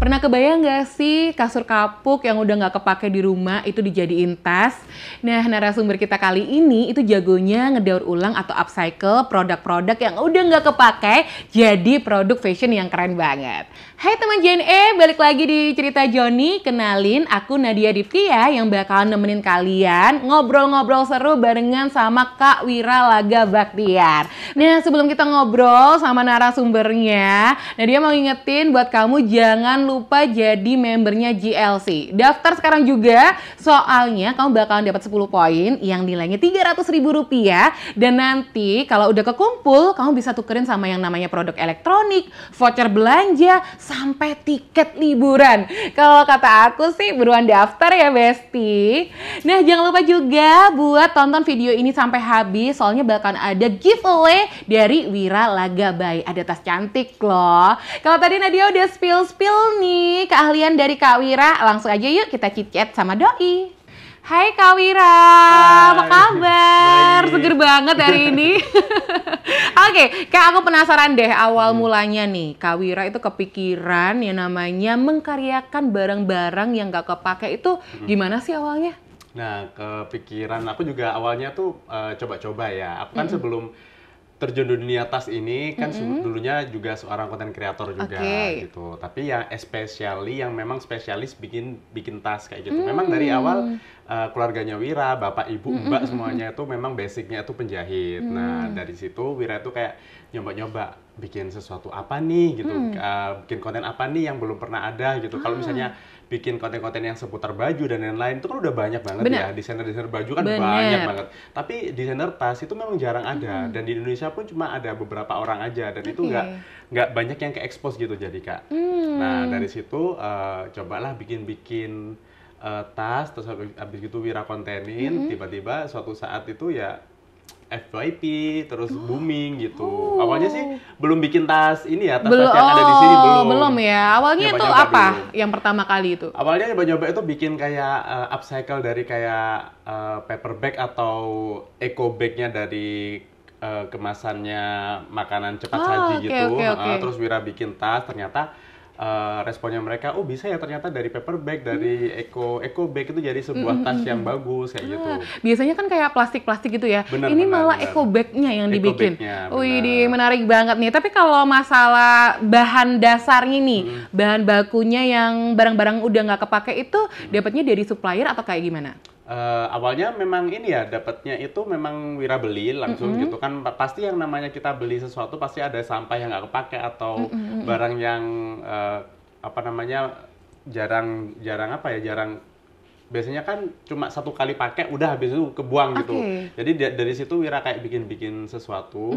Pernah kebayang nggak sih kasur kapuk yang udah nggak kepake di rumah itu dijadiin tas? Nah, narasumber kita kali ini itu jagonya ngedaur ulang atau upcycle produk-produk yang udah nggak kepake jadi produk fashion yang keren banget. Hai teman JNE, balik lagi di Cerita Joni. Kenalin, aku Nadia Divkia yang bakalan nemenin kalian ngobrol-ngobrol seru barengan sama Kak Wira Laga Baktiar. Nah, sebelum kita ngobrol sama narasumbernya, Nadia mau ingetin buat kamu jangan lupa jadi membernya GLC. Daftar sekarang juga, soalnya kamu bakalan dapat 10 poin yang nilainya Rp300.000 dan nanti kalau udah kekumpul, kamu bisa tukerin sama yang namanya produk elektronik, voucher belanja, sampai tiket liburan. Kalau kata aku sih buruan daftar ya Besti. Nah, jangan lupa juga buat tonton video ini sampai habis, soalnya bakalan ada giveaway dari Wira Laga Bay. Ada tas cantik loh. Kalau tadi Nadia udah spill nih keahlian dari Kak Wira, langsung aja yuk kita chit-chat sama Doi. Hai Kak Wira, apa kabar? Baik. Seger banget hari ini. Oke, Kak, aku penasaran deh awal mulanya nih. Kak Wira itu kepikiran yang namanya mengkaryakan barang-barang yang gak kepake itu gimana sih awalnya? Nah, kepikiran aku juga awalnya tuh coba-coba ya. Aku kan sebelum terjun dunia tas ini kan dulunya juga seorang konten kreator juga gitu. Tapi yang especially yang memang spesialis bikin tas kayak gitu. Memang dari awal keluarganya Wira, bapak, ibu, mbak semuanya itu memang basicnya itu penjahit. Nah, dari situ Wira itu kayak nyoba-nyoba bikin sesuatu apa nih gitu. Bikin konten apa nih yang belum pernah ada gitu. Kalau misalnya bikin konten-konten yang seputar baju dan lain-lain itu kan udah banyak banget ya. Desainer-desainer baju kan banyak banget. Tapi desainer tas itu memang jarang ada dan di Indonesia pun cuma ada beberapa orang aja dan itu nggak banyak yang ke-expose gitu jadi Kak. Nah, dari situ cobalah bikin tas, terus habis gitu Wira kontenin, tiba-tiba suatu saat itu ya FYP terus booming gitu. Awalnya sih belum bikin tas ini ya, tas-tas yang ada di sini belum ya. Awalnya itu apa yang pertama kali itu? Awalnya nyoba-nyoba itu bikin kayak upcycle dari kayak paper bag atau eco bagnya dari kemasannya makanan cepat saji gitu. Terus Wira bikin tas, ternyata responnya mereka, oh bisa ya ternyata dari paper bag, dari eco bag itu jadi sebuah tas yang bagus kayak gitu. Biasanya kan kayak plastik gitu ya. Ini malah eco bagnya yang dibikin. Wih, menarik banget nih. Tapi kalau masalah bahan dasarnya nih, bahan bakunya yang barang-barang udah nggak kepake itu dapatnya dari supplier atau kayak gimana? Awalnya memang ini ya, dapatnya itu memang Wira beli langsung gitu kan. Pasti yang namanya kita beli sesuatu pasti ada sampah yang nggak kepake atau barang yang apa namanya jarang biasanya kan cuma satu kali pakai udah habis itu kebuang gitu. Jadi dari situ Wira kayak bikin sesuatu.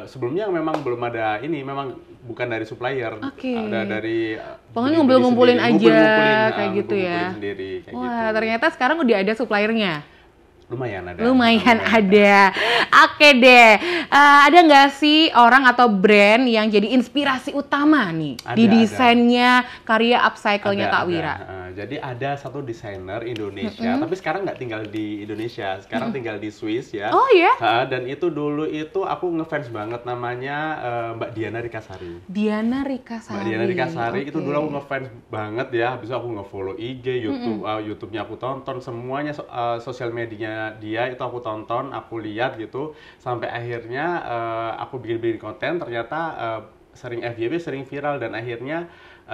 Sebelumnya memang belum ada ini, memang bukan dari supplier, ada dari pokoknya ngumpulin aja kayak gitu ya. Sendiri, kayak wah gitu. Ternyata sekarang udah ada suppliernya. Lumayan ada. Oke deh. Ada nggak sih orang atau brand yang jadi inspirasi utama nih di desainnya karya upcycle-nya Kak Wira? Jadi ada satu desainer Indonesia, tapi sekarang nggak tinggal di Indonesia, sekarang tinggal di Swiss ya. Oh ya? Dan itu dulu itu aku ngefans banget, namanya Mbak Diana Rikasari. Diana Rikasari. Mbak Diana Rikasari itu dulu aku ngefans banget ya. Habis itu aku nge-follow IG, YouTube-nya aku tonton, semuanya sosial medianya dia itu aku tonton, aku lihat gitu, sampai akhirnya aku bikin konten, ternyata sering FYP, sering viral, dan akhirnya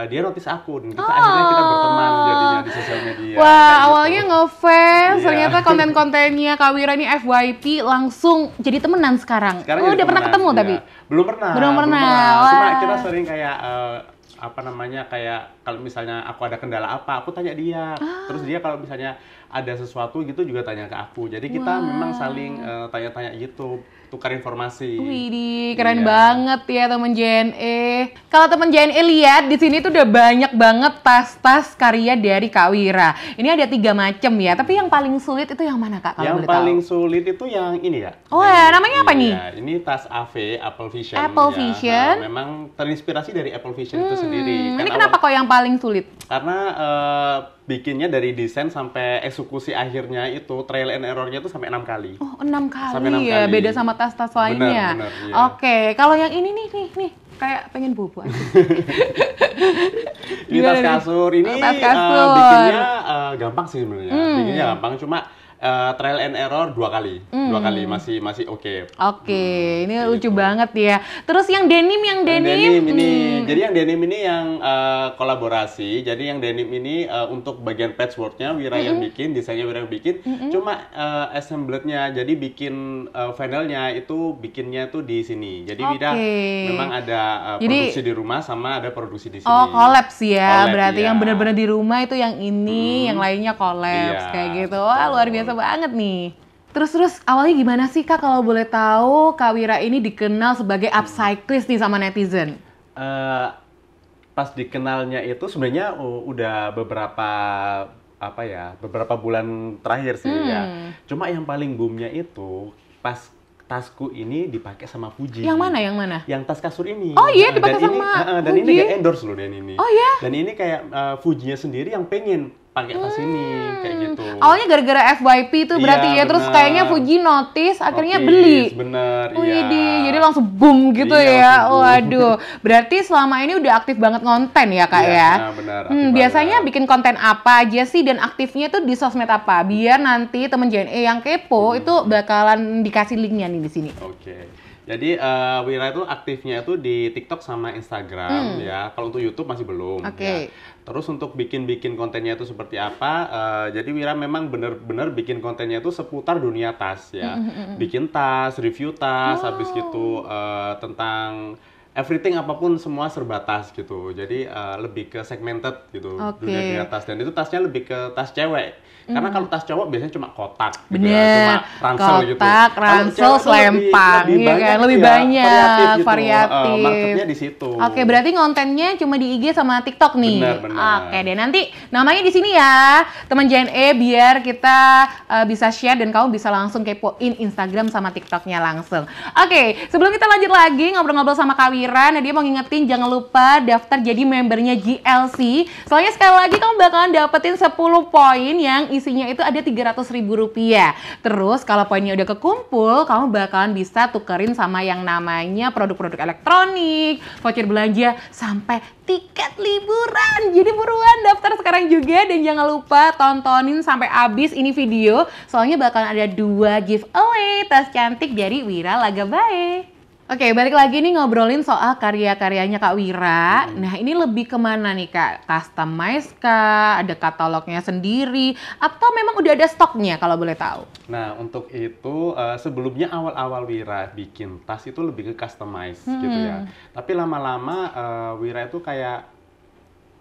dia notice aku, dan akhirnya kita berteman jadinya di sosial media. Wah, awalnya ngefans, ternyata konten-kontennya Kak Wira ini FYP, langsung jadi temenan sekarang. Udah pernah ketemu tapi? Belum pernah. Cuma kita sering kayak apa namanya, kayak kalau misalnya aku ada kendala apa, aku tanya dia. Terus dia kalau misalnya ada sesuatu gitu juga tanya ke aku. Jadi kita memang saling tanya-tanya gitu, tukar informasi. Widih, keren banget ya teman JNE. Kalau teman JNE lihat di sini tuh udah banyak banget tas-tas karya dari Kak Wira. Ini ada 3 macam ya, tapi yang paling sulit itu yang mana Kak? Kalau yang boleh paling tahu? sulit itu yang ini ya. Oh ya, namanya apa nih? Ini tas AV, Apple Vision. Apple ya. Vision. Nah, memang terinspirasi dari Apple Vision itu sendiri. Ini kenapa kok yang paling sulit? Karena bikinnya dari desain sampai eksekusi akhirnya itu trial and error-nya itu sampai 6 kali. Oh, 6 kali Sampai 6 ya, kali. beda sama tas-tas lainnya. Benar, iya. Oke, kalau yang ini nih, kayak pengen bobo aja. Ini tas kasur, ini Tas kasur. bikinnya gampang sih sebenarnya. Bikinnya gampang, cuma trial and error 2 kali. 2 kali masih oke. Oke, ini lucu banget ya. Terus yang denim ini. Jadi yang denim ini yang kolaborasi. Jadi yang denim ini untuk bagian patchwork-nya Wira yang bikin, desainnya Wira yang bikin. Cuma assemblednya, jadi bikin panelnya itu bikinnya tuh di sini. Jadi Wira memang ada produksi di rumah sama ada produksi di sini. Oh, kolaps ya. Collab, Berarti iya. yang benar-benar di rumah itu yang ini, yang lainnya kolaps Iya, kayak gitu. Wah, luar biasa banget nih. Terus awalnya gimana sih Kak kalau boleh tahu Kak Wira ini dikenal sebagai upcyclist nih sama netizen? Pas dikenalnya itu sebenarnya udah beberapa bulan terakhir sih ya. Cuma yang paling boomnya itu pas tasku ini dipakai sama Fuji. Yang mana? Yang tas kasur ini. Oh iya, dipakai dan ini kayak endorse loh dan ini. Oh iya? Dan ini kayak Fujinya sendiri yang pengen pakai tas ini kayak gitu. Awalnya gara-gara FYP itu berarti Iya, ya, terus bener. kayaknya Fuji notice, akhirnya Notice, beli. Bener, Widih, iya. jadi langsung boom gitu Iya, ya. langsung boom. Waduh, berarti selama ini udah aktif banget konten ya Kak Iya, ya? nah, benar, aktif Biasanya banget. bikin konten apa aja sih dan aktifnya tuh di sosmed apa? Biar nanti temen JNE yang kepo itu bakalan dikasih linknya nih di sini. Oke. Jadi Wira itu aktifnya itu di TikTok sama Instagram ya. Kalau untuk YouTube masih belum. Oke. Ya. Terus untuk bikin kontennya itu seperti apa? Jadi Wira memang bener-bener bikin kontennya itu seputar dunia tas ya. Bikin tas, review tas, habis gitu tentang everything apapun semua serba tas gitu. Jadi lebih ke segmented gitu dunia tas, dan itu tasnya lebih ke tas cewek. Karena kalau tas cowok biasanya cuma kotak gitu ya, cuma ransel gitu. Kotak, ransel, selempang, iya kan, lebih banyak, variatif. Marketnya di situ. Oke, berarti kontennya cuma di IG sama TikTok nih. Benar. Oke deh, nanti namanya di sini ya, teman JNE, biar kita bisa share dan kamu bisa langsung kepoin Instagram sama TikToknya langsung. Oke, sebelum kita lanjut lagi ngobrol-ngobrol sama Kak Wira, Nadia mau ngingetin jangan lupa daftar jadi membernya GLC. Soalnya sekali lagi kamu bakalan dapetin 10 poin yang isinya itu ada Rp300.000. Terus kalau poinnya udah kekumpul, kamu bakalan bisa tukerin sama yang namanya produk-produk elektronik, voucher belanja, sampai tiket liburan. Jadi buruan daftar sekarang juga, dan jangan lupa tontonin sampai habis ini video. Soalnya bakalan ada 2 giveaway tas cantik dari Wira Lagabae. Oke, balik lagi nih ngobrolin soal karya-karyanya Kak Wira. Nah, ini lebih kemana nih Kak? Customize kah? Ada katalognya sendiri? Atau memang udah ada stoknya kalau boleh tahu? Nah, untuk itu sebelumnya awal-awal Wira bikin tas itu lebih ke customize gitu ya. Tapi lama-lama Wira itu kayak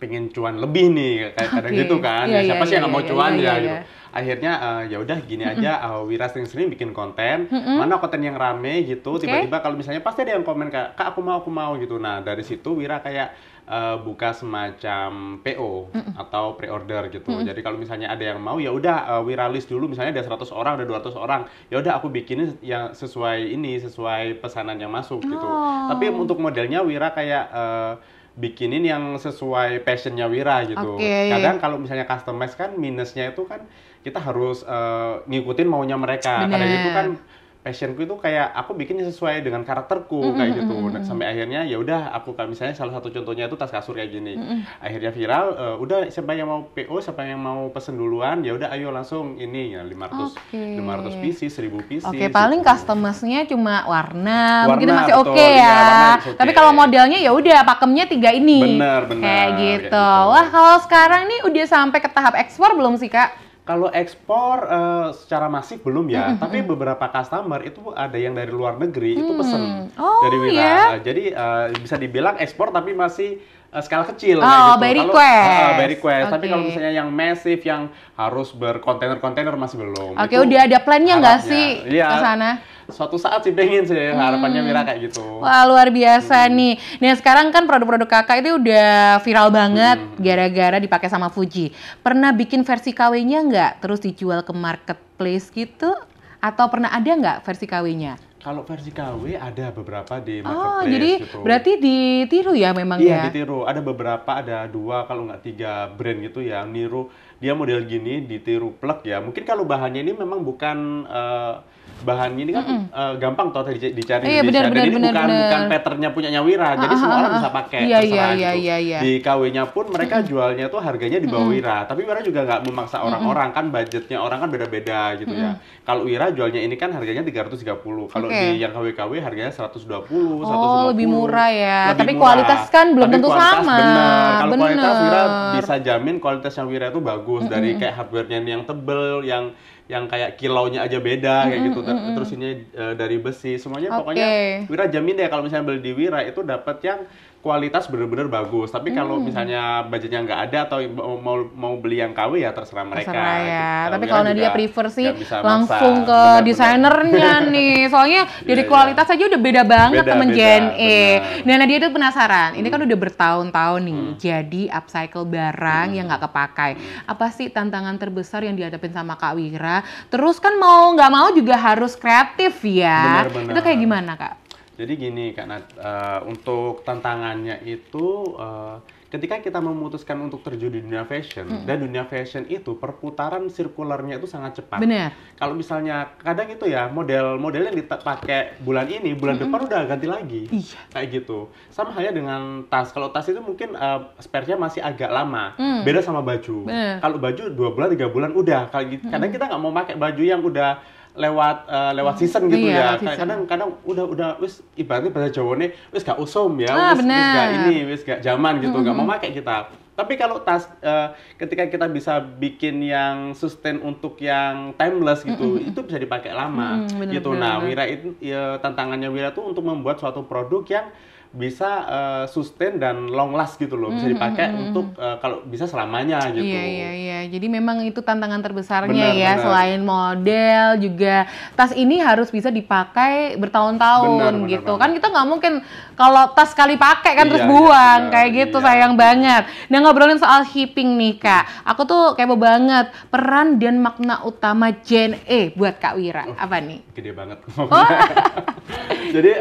pengen cuan lebih nih, kayak kadang gitu kan. Iya, Siapa sih yang nggak mau cuan ya gitu. iya. Akhirnya ya udah gini aja, Wira sering-sering bikin konten, mana konten yang rame gitu, tiba-tiba kalau misalnya pasti ada yang komen kayak, Kak aku mau gitu. Nah dari situ Wira kayak buka semacam PO atau pre-order gitu. Jadi kalau misalnya ada yang mau ya udah Wira list dulu, misalnya ada 100 orang, ada 200 orang, ya udah aku bikinin yang sesuai pesanan yang masuk gitu. Tapi untuk modelnya Wira kayak bikinin yang sesuai passionnya Wira gitu. Kadang kalau misalnya customize kan minusnya itu kan kita harus ngikutin maunya mereka. Kadang itu kan passionku itu kayak aku bikinnya sesuai dengan karakterku kayak gitu. Sampai akhirnya ya udah aku kalau misalnya salah satu contohnya itu tas kasur kayak gini. Akhirnya viral, udah siapa yang mau PO, siapa yang mau pesen duluan, ya udah ayo langsung ini ya 500 pieces, 1000 pieces. Oke, paling gitu. customize-nya cuma warna mungkin masih betul, oke ya. warna Tapi kalau modelnya ya udah pakemnya 3 ini. Bener. Kayak gitu. Kayak gitu. Wah, kalau sekarang nih udah sampai ke tahap ekspor belum sih, Kak? Kalau ekspor secara masif belum ya, tapi beberapa customer itu ada yang dari luar negeri itu pesen dari Wira. Yeah? Jadi bisa dibilang ekspor tapi masih skala kecil kayak gitu. By request. By request. Okay. Tapi kalau misalnya yang masif yang harus berkontainer-kontainer masih belum. Oke, udah ada plannya nggak sih ke sana? Suatu saat sih pengen sih harapannya Wira kayak gitu. Wah, luar biasa nih. Nah, sekarang kan produk-produk kakak itu udah viral banget gara-gara dipakai sama Fuji. Pernah bikin versi KW-nya nggak? Terus dijual ke marketplace gitu? Atau pernah ada nggak versi KW-nya? Kalau versi KW ada beberapa di marketplace. Oh, jadi gitu. berarti ditiru ya memang ya? Iya, ditiru. Ada beberapa, ada 2 kalau nggak 3 brand gitu yang niru. Dia model gini, ditiru plek ya. Mungkin kalau bahannya ini memang bukan bahan ini kan gampang toh dicari di Indonesia. Dan ini bukan patternnya punyanya Wira. Jadi semua orang bisa pakai. Iya. Di KW-nya pun mereka jualnya tuh harganya di bawah Wira. Tapi Wira juga nggak memaksa orang-orang, kan budgetnya orang kan beda-beda gitu ya. Kalau Wira jualnya ini kan harganya 330. Kalau di yang KW-KW harganya 120, 150. Oh, lebih murah ya. Tapi kualitas kan belum tentu sama. Bener. Kalau kualitas Wira bisa jamin kualitasnya Wira itu bagus. Dari kayak hardware-nya yang tebel, yang kayak kilaunya aja beda kayak gitu. Terus ini dari besi, semuanya pokoknya Wira jamin deh kalau misalnya beli di Wira itu dapat yang kualitas bener-bener bagus. Tapi kalau misalnya budgetnya nggak ada atau mau beli yang KW ya terserah mereka. Ya. Gitu. Tapi kalau Nadia prefer sih langsung maksa. ke desainernya nih. Soalnya dari kualitas aja udah beda banget temen JNE. Nah, Nadia itu penasaran. Ini kan udah bertahun-tahun nih jadi upcycle barang yang nggak kepakai. Apa sih tantangan terbesar yang dihadapin sama Kak Wira? Terus kan mau nggak mau juga harus kreatif ya. Bener. Itu kayak gimana, Kak? Jadi gini, Kak Nat, untuk tantangannya itu ketika kita memutuskan untuk terjun di dunia fashion, dan dunia fashion itu perputaran sirkularnya itu sangat cepat. Bener. Kalau misalnya kadang itu ya model yang dipakai bulan ini, bulan depan udah ganti lagi. Iya. Kayak gitu. Sama halnya dengan tas. Kalau tas itu mungkin spare-nya masih agak lama. Beda sama baju. Kalau baju 2 bulan, 3 bulan udah. Kadang kita nggak mau pakai baju yang udah lewat season gitu ya. Kadang udah wis ibaratnya bahasa Jawane wis gak usum ya, wis gak zaman gitu, gak mau pakai kita. Tapi kalau tas ketika kita bisa bikin yang sustain untuk yang timeless gitu, itu bisa dipakai lama gitu. Nah, Wira itu tantangannya Wira tuh untuk membuat suatu produk yang bisa sustain dan long last gitu loh, bisa dipakai untuk kalau bisa selamanya gitu. Iya. Jadi memang itu tantangan terbesarnya bener. Selain model juga tas ini harus bisa dipakai bertahun-tahun gitu. Kan kita nggak mungkin kalau tas sekali pakai kan terus buang kayak gitu, sayang banget. Nah, ngobrolin soal shipping nih Kak, aku tuh kepo banget peran dan makna utama JNE buat Kak Wira. Apa nih? Gede banget. Jadi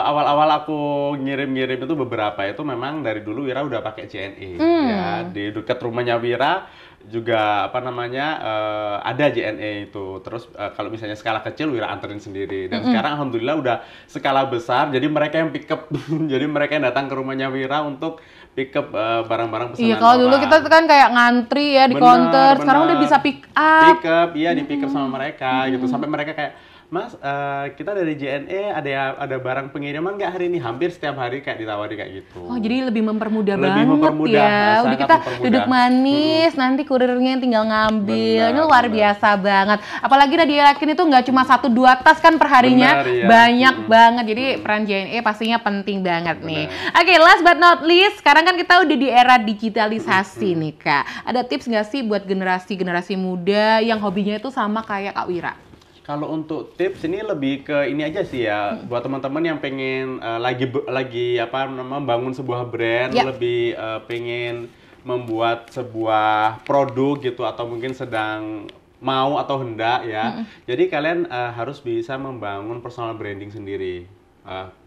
awal-awal aku ngirim-ngirim itu beberapa itu memang dari dulu Wira udah pakai JNE ya, di dekat rumahnya Wira juga ada JNE itu. Terus kalau misalnya skala kecil Wira anterin sendiri, dan sekarang alhamdulillah udah skala besar, jadi mereka yang pick up jadi mereka yang datang ke rumahnya Wira untuk pick up barang-barang pesanan. Iya, kalau dulu kita kan kayak ngantri ya di counter, sekarang udah bisa pick up. Di pick up sama mereka gitu, sampai mereka kayak, Mas, kita dari JNE ada barang pengiriman nggak hari ini? Hampir setiap hari kayak ditawari kayak gitu. Oh, jadi lebih mempermudah banget ya. Udah kita duduk manis, nanti kurirnya tinggal ngambil. Ini luar biasa banget. Apalagi Nadia yakin itu nggak cuma 1-2 tas kan perharinya, banyak banget. Jadi peran JNE pastinya penting banget nih. Oke, last but not least, sekarang kan kita udah di era digitalisasi nih Kak. Ada tips nggak sih buat generasi muda yang hobinya itu sama kayak Kak Wira? Kalau untuk tips ini lebih ke ini aja sih ya, buat teman-teman yang pengen membangun sebuah brand, lebih pengen membuat sebuah produk gitu, atau mungkin sedang mau atau hendak ya. Jadi kalian harus bisa membangun personal branding sendiri.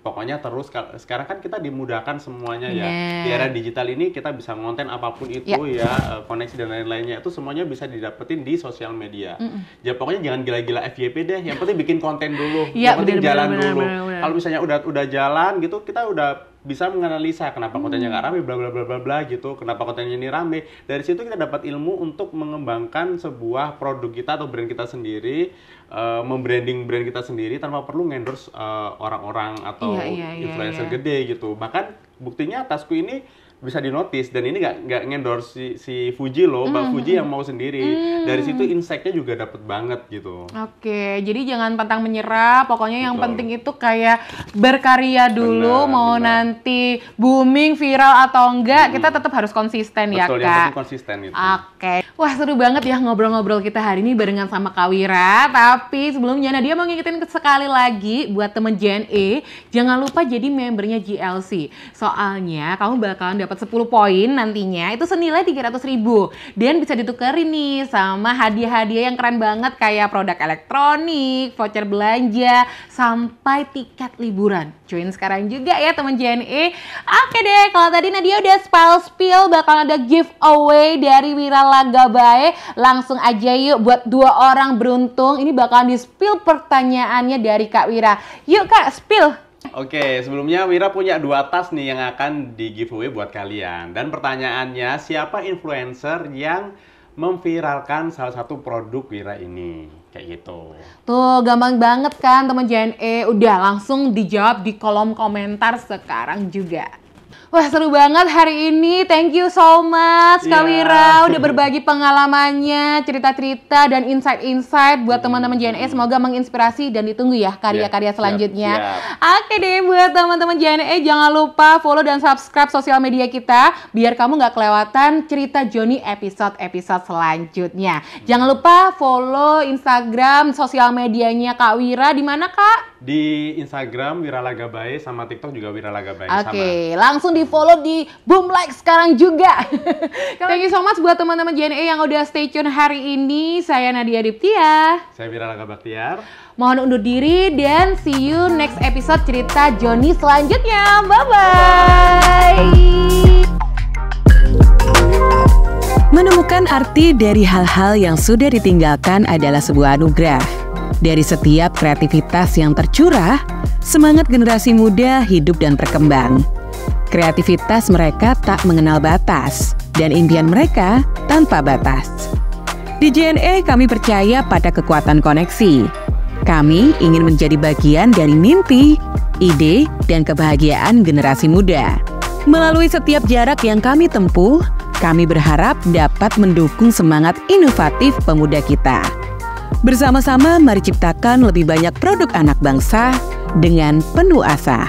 Pokoknya terus sekarang kan kita dimudahkan semuanya ya. Di era digital ini kita bisa ngonten apapun itu ya, koneksi dan lain-lainnya itu semuanya bisa didapetin di sosial media. Ya pokoknya jangan gila-gila FYP deh. Yang penting bikin konten dulu. Yang penting jalan dulu. Kalau misalnya udah jalan gitu, kita udah bisa menganalisa kenapa kontennya nggak rame, bla bla bla bla bla gitu. Kenapa kontennya ini rame? Dari situ kita dapat ilmu untuk mengembangkan sebuah produk kita atau brand kita sendiri, membranding brand kita sendiri tanpa perlu ngendorse orang-orang atau influencer gede gitu. Bahkan buktinya tasku ini bisa dinotis, dan ini nggak ngendorse si Fuji loh, Mbak Fuji yang mau sendiri. Dari situ insight-nya juga dapet banget gitu. Oke, jadi jangan pantang menyerah, pokoknya yang penting itu kayak berkarya dulu, mau nanti booming, viral atau enggak, kita tetap harus konsisten ya Kak? Betul, yang penting konsisten itu. Oke, wah seru banget ya ngobrol-ngobrol kita hari ini barengan sama Kak Wira. Tapi sebelumnya Nadia mau ngingetin sekali lagi buat temen JNE, jangan lupa jadi membernya GLC. Soalnya kamu bakalan dapat 10 poin nantinya, itu senilai 300.000 dan bisa ditukerin nih sama hadiah-hadiah yang keren banget kayak produk elektronik, voucher belanja, sampai tiket liburan. Join sekarang juga ya teman JNE. Oke deh, kalau tadi Nadia udah spill bakal ada giveaway dari Wira Lagabae. Langsung aja yuk buat 2 orang beruntung. Ini bakalan di-spill pertanyaannya dari Kak Wira. Yuk Kak, spill. Oke, sebelumnya Wira punya 2 tas nih yang akan di giveaway buat kalian. Dan pertanyaannya, siapa influencer yang memviralkan salah satu produk Wira ini? Kayak gitu. Tuh, gampang banget kan teman JNE. Udah langsung dijawab di kolom komentar sekarang juga. Wah seru banget hari ini, thank you so much Kak Wira udah berbagi pengalamannya, cerita-cerita dan insight-insight buat teman-teman JNE. Semoga menginspirasi dan ditunggu ya karya-karya selanjutnya. Oke deh, buat teman-teman JNE jangan lupa follow dan subscribe sosial media kita biar kamu nggak kelewatan cerita Joni episode-episode selanjutnya. Jangan lupa follow Instagram, sosial medianya Kak Wira, di mana Kak? Di Instagram Wira Lagabae, sama TikTok juga Wira Lagabae. Oke, langsung di follow, di boom like sekarang juga. Thank you so much buat teman-teman JNE yang udah stay tune hari ini. Saya Nadia Diptia. Saya Wira Lagabaktiar. Mohon undur diri dan see you next episode cerita Joni selanjutnya. Bye-bye. Menemukan arti dari hal-hal yang sudah ditinggalkan adalah sebuah anugerah. Dari setiap kreativitas yang tercurah, semangat generasi muda hidup dan berkembang. Kreativitas mereka tak mengenal batas, dan impian mereka tanpa batas. Di JNE kami percaya pada kekuatan koneksi. Kami ingin menjadi bagian dari mimpi, ide, dan kebahagiaan generasi muda. Melalui setiap jarak yang kami tempuh, kami berharap dapat mendukung semangat inovatif pemuda kita. Bersama-sama mari ciptakan lebih banyak produk anak bangsa dengan penuh asa.